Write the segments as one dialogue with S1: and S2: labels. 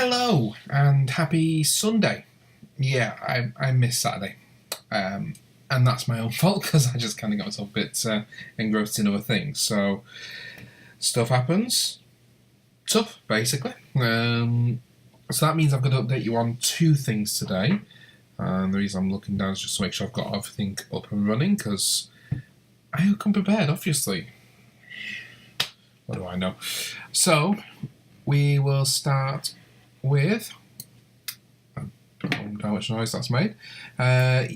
S1: Hello and happy Sunday. Yeah, I missed Saturday. And that's my own fault because I just kind of got myself a bit engrossed in other things. So, stuff happens. Tough, basically. So that means I've got to update you on two things today. And the reason I'm looking down is just to make sure I've got everything up and running because I come prepared, obviously. What do I know? So, we will start with, I don't know how much noise that's made,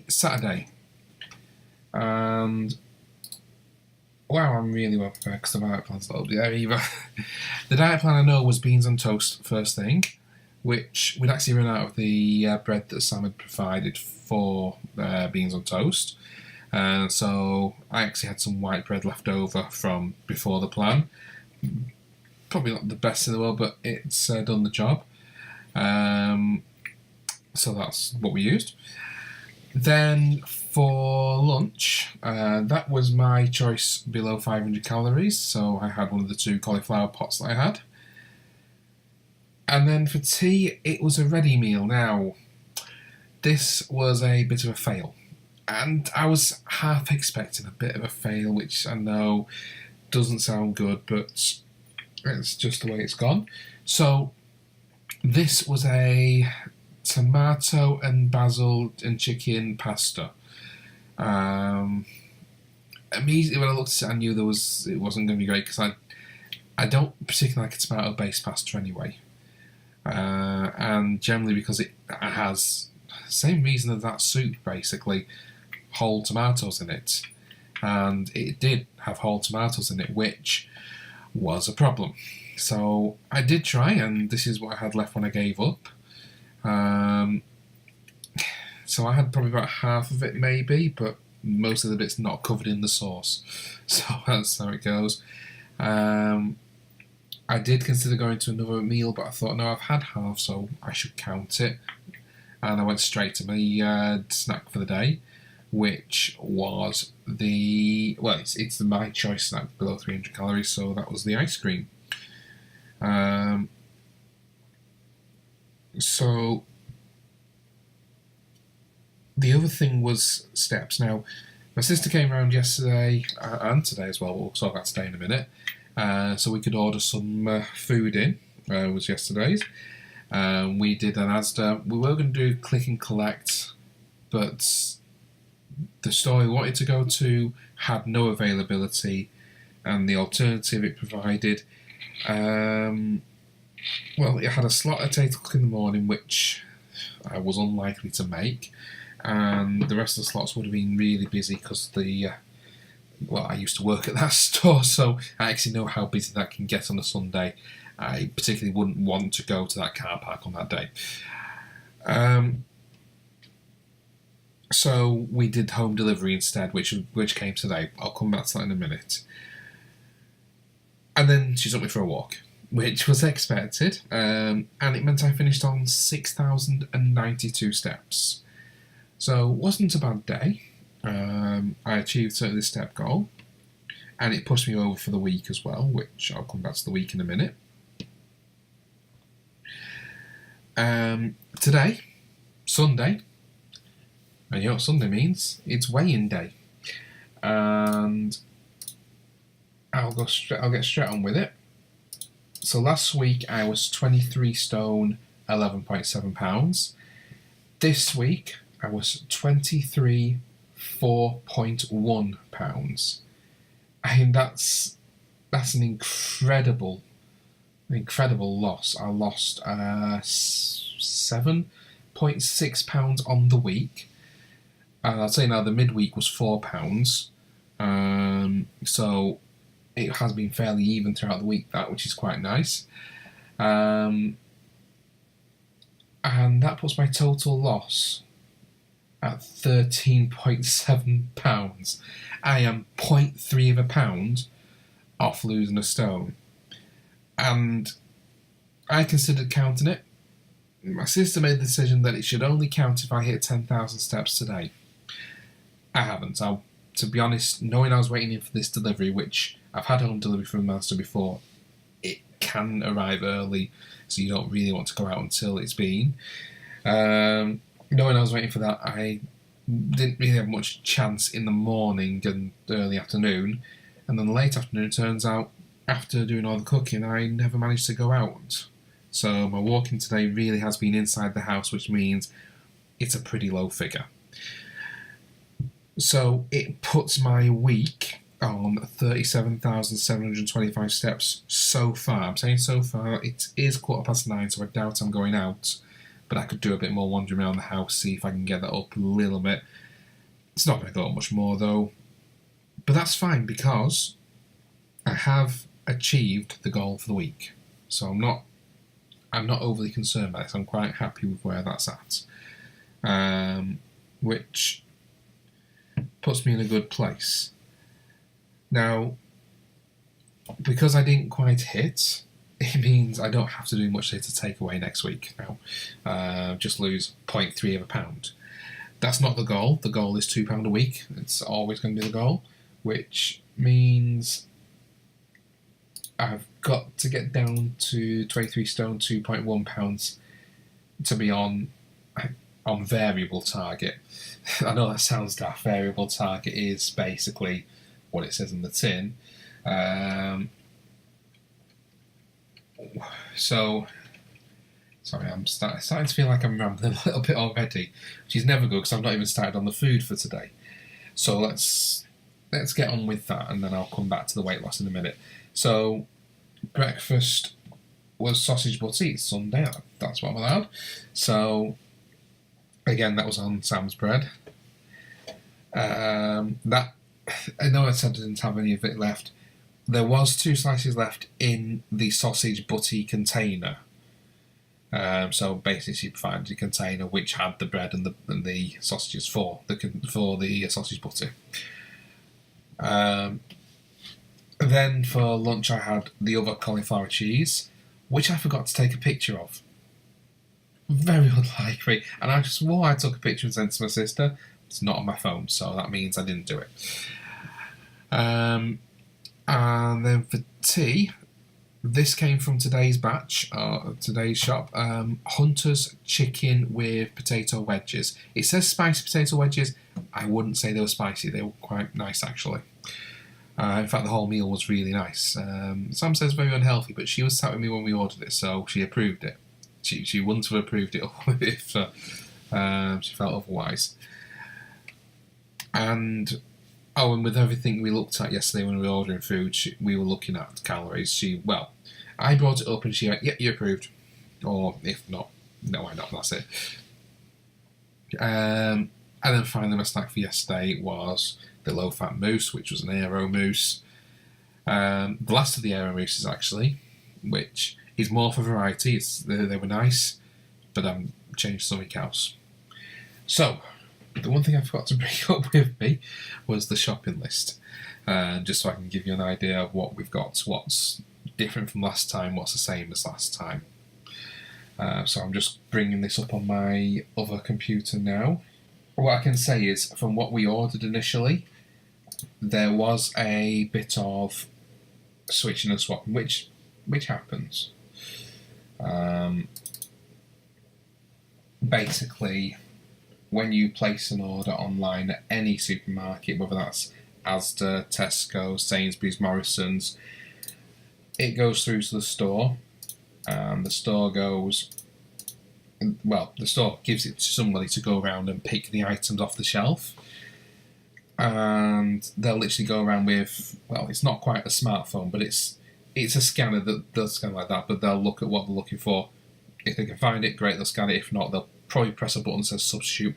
S1: Saturday. And wow, I'm really well prepared because the diet plan's not up there either. The diet plan I know was beans on toast first thing, which we'd actually run out of the bread that Sam had provided for beans on toast. So I actually had some white bread left over from before the plan. Probably not the best in the world, but it's done the job. So that's what we used. Then for lunch, that was my choice below 500 calories. So I had one of the two cauliflower pots that I had. And then for tea, it was a ready meal. Now, this was a bit of a fail. And I was half expecting a bit of a fail, which I know doesn't sound good, but it's just the way it's gone. So this was a tomato and basil and chicken pasta. Immediately when I looked at it, I knew it wasn't going to be great because I don't particularly like a tomato-based pasta anyway. And generally because it has the same reason as that soup, basically, whole tomatoes in it. And it did have whole tomatoes in it, which was a problem. So I did try, and this is what I had left when I gave up. So I had probably about half of it maybe, but most of the bits not covered in the sauce. So that's how it goes. I did consider going to another meal, but I thought, no, I've had half, so I should count it. And I went straight to my snack for the day, which was it's my choice snack below 300 calories, so that was the ice cream. So the other thing was steps. Now, my sister came around yesterday and today as well. We'll talk about today in a minute. So we could order some food in. It was yesterday's. We did an Asda. We were going to do click and collect, but the store we wanted to go to had no availability, and the alternative it provided, it had a slot at 8 o'clock in the morning, which I was unlikely to make, and the rest of the slots would have been really busy because I used to work at that store, so I actually know how busy that can get on a Sunday. I particularly wouldn't want to go to that car park on that day. So we did home delivery instead, which came today. I'll come back to that in a minute. And then she took me for a walk, which was expected, and it meant I finished on 6,092 steps. So it wasn't a bad day. I achieved certainly the step goal, and it pushed me over for the week as well, which I'll come back to the week in a minute. Today, Sunday, and you know what Sunday means? It's weigh-in day, and I'll get straight on with it. So last week I was 23 stone, 11.7 pounds. This week I was 23, 4.1 pounds. I mean that's an incredible loss. I lost 7.6 pounds on the week. And I'll say now the midweek was 4 pounds. So it has been fairly even throughout the week, which is quite nice. And that puts my total loss at 13.7 pounds. I am 0.3 of a pound off losing a stone. And I considered counting it. My sister made the decision that it should only count if I hit 10,000 steps today. I haven't. To be honest, knowing I was waiting in for this delivery, which I've had home delivery from Manchester before, it can arrive early. so you don't really want to go out until it's been. Knowing I was waiting for that, I didn't really have much chance in the morning and early afternoon, and then late afternoon, it turns out, after doing all the cooking, I never managed to go out. So my walking today really has been inside the house, which means it's a pretty low figure. So it puts my week on 37,725 steps so far. I'm saying so far, it is 9:15, so I doubt I'm going out, but I could do a bit more wandering around the house, see if I can get that up a little bit. It's not going to go up much more though, but that's fine because I have achieved the goal for the week. So I'm not overly concerned by this. I'm quite happy with where that's at, which puts me in a good place. Now, because I didn't quite hit, it means I don't have to do much to take away next week now. Just lose 0.3 of a pound. That's not the goal. The goal is £2 a week. It's always going to be the goal, which means I've got to get down to 23 stone, 2.1 pounds to be on variable target. I know that sounds daft. Variable target is basically what it says in the tin. So, sorry, I'm starting to feel like I'm rambling a little bit already, which is never good because I've not even started on the food for today. So let's get on with that, and then I'll come back to the weight loss in a minute. So, breakfast was sausage butty. It's Sunday. That's what I'm allowed. So, again, that was on Sam's bread. That, I know I said I didn't have any of it left. There was 2 slices left in the sausage butty container. So basically, she provided a container which had the bread and the sausages for the sausage butty. Then for lunch, I had the other cauliflower cheese, which I forgot to take a picture of. Very unlikely, and I just swore I took a picture and sent it to my sister. It's not on my phone, so that means I didn't do it. And then for tea, this came from today's batch, today's shop. Hunter's chicken with potato wedges. It says spicy potato wedges. I wouldn't say they were spicy. They were quite nice, actually. In fact, the whole meal was really nice. Sam says very unhealthy, but she was sat with me when we ordered it, so she approved it. She wouldn't have approved it if she felt otherwise. And with everything we looked at yesterday when we were ordering food, we were looking at calories. I brought it up and she went, "Yep, you approved." Or if not, no, why not? That's it. And then finally, my snack for yesterday was the low-fat mousse, which was an aero mousse. The last of the aero mousses, actually, which is more for variety. They were nice, but changed something else. So, the one thing I forgot to bring up with me was the shopping list, just so I can give you an idea of what we've got, what's different from last time, what's the same as last time. So I'm just bringing this up on my other computer now. What I can say is, from what we ordered initially, there was a bit of switching and swapping, which happens. Basically, when you place an order online at any supermarket, whether that's Asda, Tesco, Sainsbury's, Morrison's, it goes through to the store, and the store gives it to somebody to go around and pick the items off the shelf, and they'll literally go around with, it's not quite a smartphone, but it's a scanner that does scan like that, but they'll look at what they're looking for. If they can find it, great, they'll scan it. If not, they'll probably press a button that says substitute.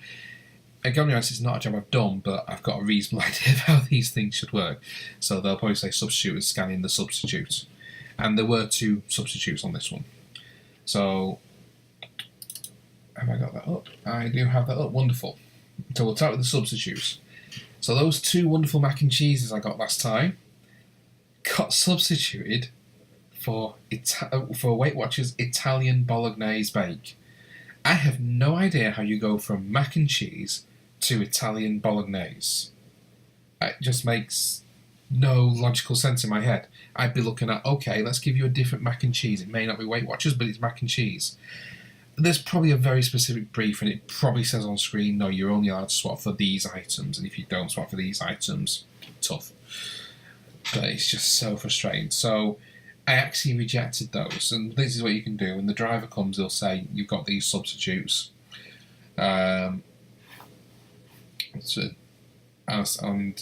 S1: Again, it's not a job I've done, but I've got a reasonable idea of how these things should work. So they'll probably say substitute and scan in the substitute. And there were 2 substitutes on this one. So, have I got that up? I do have that up, wonderful. So we'll start with the substitutes. So those 2 wonderful mac and cheeses I got last time got substituted for Weight Watchers Italian Bolognese bake. I have no idea how you go from mac and cheese to Italian Bolognese. It just makes no logical sense in my head. I'd be looking at, okay, let's give you a different mac and cheese. It may not be Weight Watchers, but it's mac and cheese. There's probably a very specific brief, and it probably says on screen, no, you're only allowed to swap for these items, and if you don't swap for these items, tough. But it's just so frustrating. So I actually rejected those, and this is what you can do. When the driver comes, he'll say, you've got these substitutes. And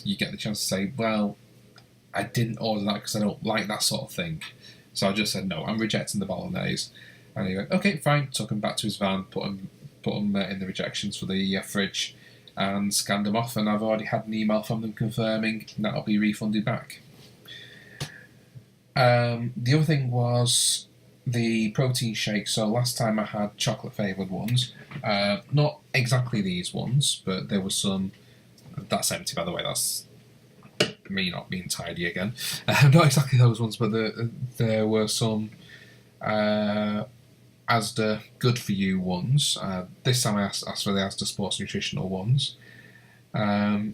S1: you get the chance to say, well, I didn't order that because I don't like that sort of thing. So I just said, no, I'm rejecting the bolognese. And he went, okay, fine. Took him back to his van, put him in the rejections for the fridge, and scanned them off. And I've already had an email from them confirming that'll be refunded back. The other thing was the protein shake. So last time I had chocolate flavoured ones. Not exactly these ones, but there was some. That's empty, by the way. That's me not being tidy again. Not exactly those ones, but there were some Asda Good For You ones. This time I asked for the Asda Sports Nutritional ones. I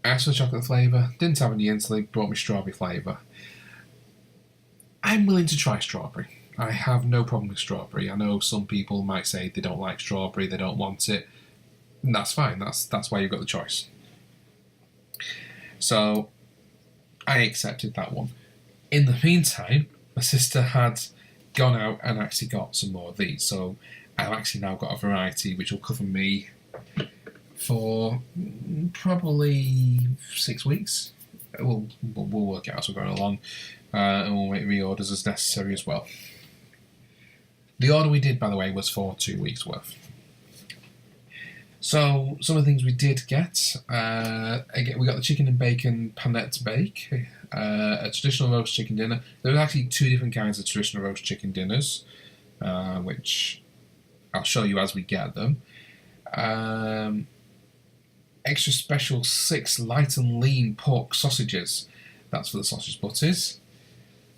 S1: asked for chocolate flavour. Didn't have any in, so they brought me strawberry flavour. I'm willing to try strawberry. I have no problem with strawberry. I know some people might say they don't like strawberry, they don't want it. And that's fine. That's why you've got the choice. So I accepted that one. In the meantime, my sister had gone out and actually got some more of these. So I've actually now got a variety which will cover me for probably 6 weeks. We'll work it out as we're going along, and we'll make reorders as necessary as well. The order we did, by the way, was for 2 weeks' worth. So some of the things we did get, again, we got the chicken and bacon panette bake, a traditional roast chicken dinner. There were actually 2 different kinds of traditional roast chicken dinners, which I'll show you as we get them. Extra special 6 light and lean pork sausages. That's for the sausage butties.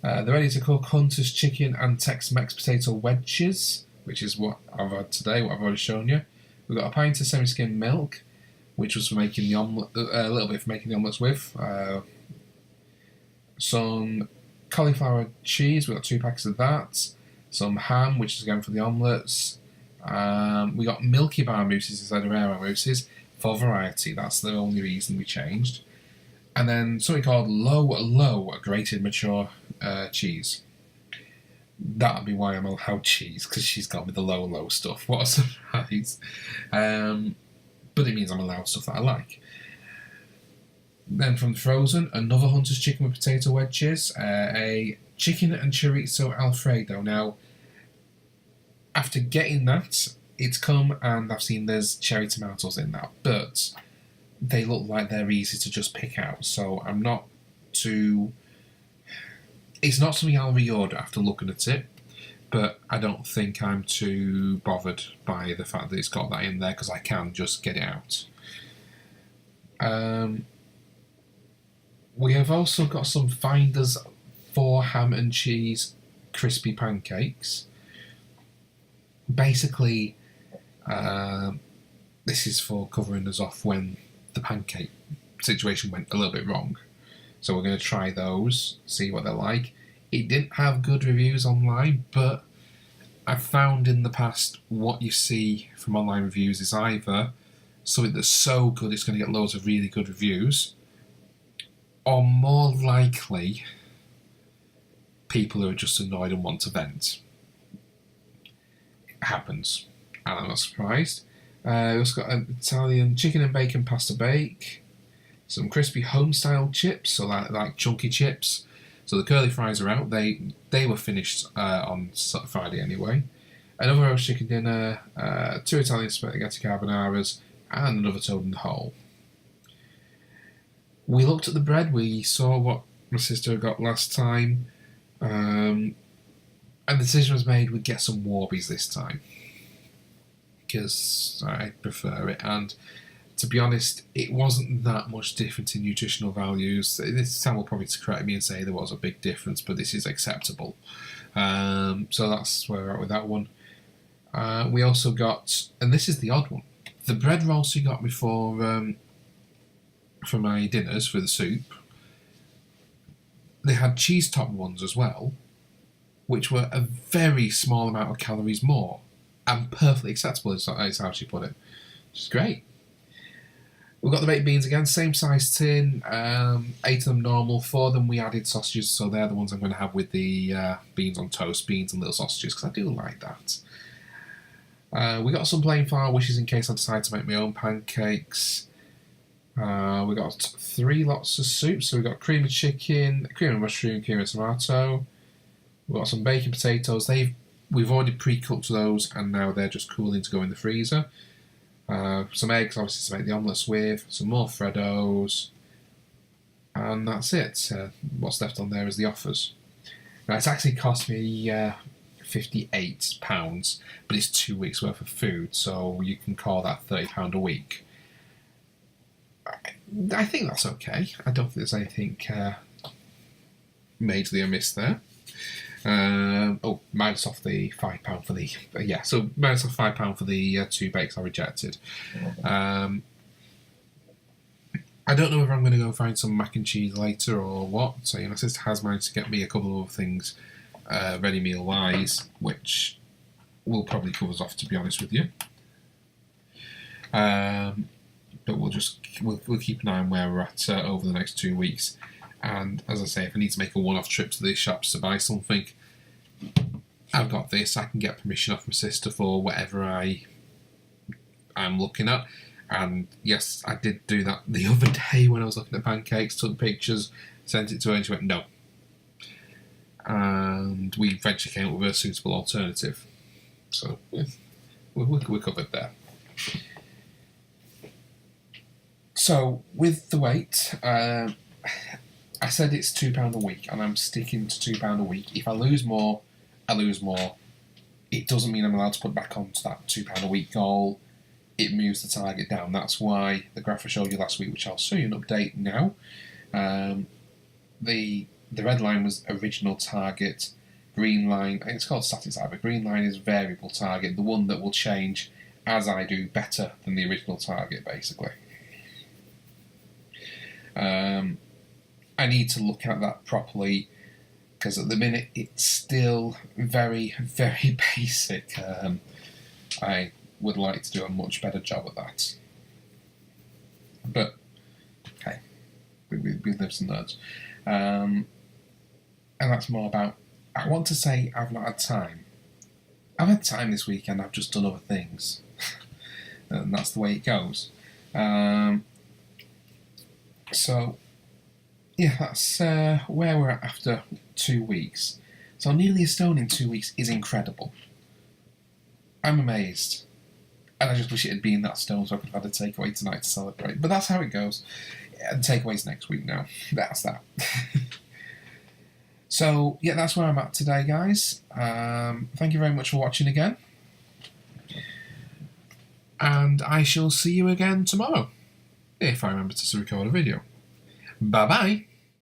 S1: The ready to cook Hunter's chicken and Tex-Mex potato wedges, which is what I've had today, what I've already shown you. We've got a pint of semi-skimmed milk, which was for making the omelette, a little bit for making the omelettes with. Some cauliflower cheese, we've got 2 packets of that. Some ham, which is again for the omelettes. We got Milky Bar mousses instead of Aero mousses for variety. That's the only reason we changed. And then something called low grated mature cheese. That'll be why I'm allowed cheese, because she's got me the low stuff. What a surprise. But it means I'm allowed stuff that I like. Then from Frozen, another Hunter's chicken with potato wedges, a chicken and chorizo Alfredo. Now, after getting that, it's come and I've seen there's cherry tomatoes in that, but they look like they're easy to just pick out, so I'm not too... It's not something I'll reorder after looking at it, but I don't think I'm too bothered by the fact that it's got that in there, because I can just get it out. We have also got some Finders 4 ham and cheese crispy pancakes. Basically, this is for covering us off when the pancake situation went a little bit wrong. So we're going to try those, see what they're like. It didn't have good reviews online, but I've found in the past what you see from online reviews is either something that's so good it's going to get loads of really good reviews, or more likely people who are just annoyed and want to vent. It happens, and I'm not surprised. We've also got an Italian chicken and bacon pasta bake, some crispy home-style chips, so like chunky chips. So the curly fries are out. They were finished on Friday anyway. Another roast chicken dinner, 2 Italian spaghetti carbonaras, and another toad in the hole. We looked at the bread. We saw what my sister got last time, and the decision was made we'd get some Warbies this time, because I prefer it, and to be honest, it wasn't that much different in nutritional values. This time will probably correct me and say there was a big difference, but this is acceptable. So that's where we're at with that one. We also got, and this is the odd one, the bread rolls you got me for my dinners, for the soup. they had cheese top ones as well, which were a very small amount of calories more, and perfectly acceptable is how she put it, which is great. We've got the baked beans again, same size tin, 8 of them normal, 4 of them we added sausages, so they're the ones I'm going to have with the beans on toast, beans and little sausages, because I do like that. We got some plain flour wishes in case I decide to make my own pancakes. We got 3 lots of soup, so we got cream of chicken, cream of mushroom, cream of tomato. We've got some baked potatoes. We've already pre-cooked those, and now they're just cooling to go in the freezer. Some eggs, obviously, to make the omelettes with. Some more Freddos. And that's it. What's left on there is the offers. Now, it's actually cost me £58, but it's 2 weeks' worth of food, so you can call that £30 a week. I think that's okay. I don't think there's anything majorly amiss there. Minus off the £5 for the so minus off £5 for the 2 bakes I rejected. I don't know if I'm going to go find some mac and cheese later or what. So my sister has managed to get me a couple of other things ready meal wise, which will probably cover us off, to be honest with you. But we'll keep an eye on where we're at over the next 2 weeks. And as I say, if I need to make a one-off trip to the shops to buy something, I've got this. I can get permission off my sister for whatever I'm looking at. And yes, I did do that the other day when I was looking at pancakes, took pictures, sent it to her, and she went, no. And we eventually came up with a suitable alternative. So, yeah, we're covered there. So, with the weight, I said it's £2 a week, and I'm sticking to £2 a week. If I lose more, I lose more. It doesn't mean I'm allowed to put back onto that £2 a week goal. It moves the target down. That's why the graph I showed you last week, which I'll show you an update now. The red line was original target. Green line, I think it's called static target. Green line is variable target, the one that will change as I do better than the original target, basically. I need to look at that properly, because at the minute it's still very, very basic. I would like to do a much better job at that. But, hey, we live and learn. And that's more about, I want to say I've not had time. I've had time this weekend, I've just done other things. And that's the way it goes. So, yeah, that's where we're at after 2 weeks. So nearly a stone in 2 weeks is incredible. I'm amazed. And I just wish it had been that stone so I could have had a takeaway tonight to celebrate. But that's how it goes. And takeaways next week now. That's that. So, yeah, that's where I'm at today, guys. Thank you very much for watching again. And I shall see you again tomorrow, if I remember to record a video. Bye-bye.